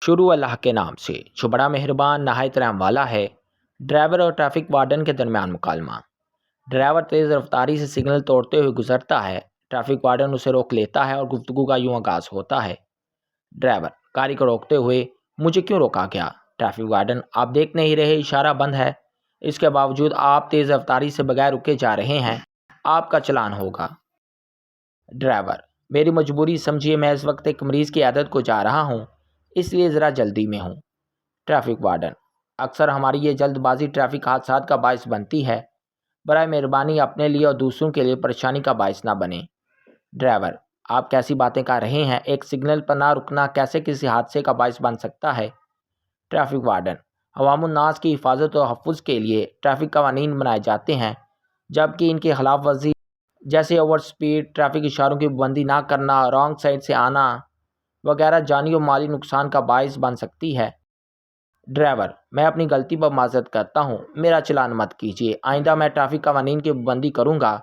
شروع اللہ کے نام سے جو بڑا مہربان نہایت رحم والا ہے۔ ڈرائیور اور ٹریفک وارڈن کے درمیان مکالمہ۔ ڈرائیور تیز رفتاری سے سگنل توڑتے ہوئے گزرتا ہے۔ ٹریفک وارڈن اسے روک لیتا ہے اور گفتگو کا یوں آغاز ہوتا ہے۔ ڈرائیور گاڑی کو روکتے ہوئے: مجھے کیوں روکا گیا؟ ٹریفک وارڈن: آپ دیکھ نہیں رہے اشارہ بند ہے، اس کے باوجود آپ تیز رفتاری سے بغیر رکے جا رہے ہیں، آپ کا چلان ہوگا۔ ڈرائیور: میری مجبوری سمجھیے، میں اس وقت ایک مریض کی عیادت کو جا رہا ہوں، اس لیے ذرا جلدی میں ہوں۔ ٹریفک وارڈن: اکثر ہماری یہ جلد بازی ٹریفک حادثات کا باعث بنتی ہے، برائے مہربانی اپنے لیے اور دوسروں کے لیے پریشانی کا باعث نہ بنیں۔ ڈرائیور: آپ کیسی باتیں کر رہے ہیں؟ ایک سگنل پر نہ رکنا کیسے کسی حادثے کا باعث بن سکتا ہے؟ ٹریفک وارڈن: عوام الناس کی حفاظت و تحفظ کے لیے ٹریفک قوانین بنائے جاتے ہیں، جبکہ ان کی خلاف ورزی جیسے اوور سپیڈ، ٹریفک اشاروں کی پابندی نہ کرنا، رانگ سائڈ سے آنا وغیرہ جانی و مالی نقصان کا باعث بن سکتی ہے۔ ڈرائیور: میں اپنی غلطی پر معذرت کرتا ہوں، میرا چلان مت کیجیے، آئندہ میں ٹریفک قوانین کی پابندی کروں گا۔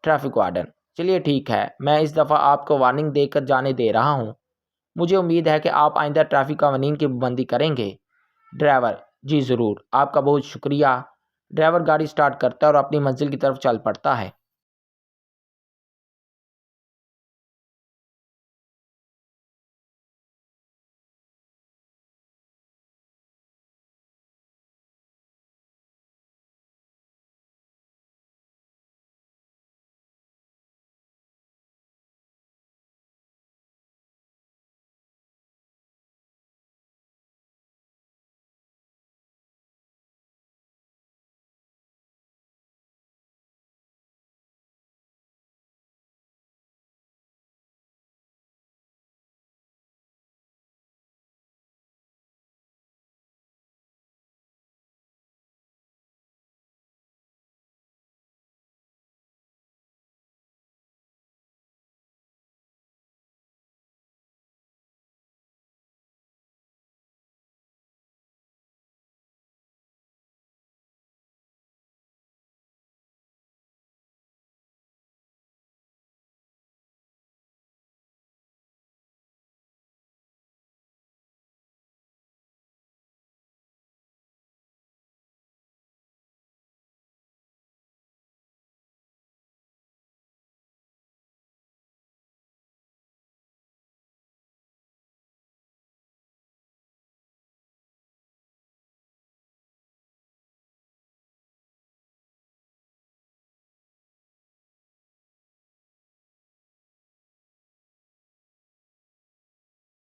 ٹریفک وارڈن: چلیے ٹھیک ہے، میں اس دفعہ آپ کو وارننگ دے کر جانے دے رہا ہوں، مجھے امید ہے کہ آپ آئندہ ٹریفک قوانین کی پابندی کریں گے۔ ڈرائیور: جی ضرور، آپ کا بہت شکریہ۔ ڈرائیور گاڑی سٹارٹ کرتا ہے اور اپنی منزل کی طرف چل پڑتا ہے۔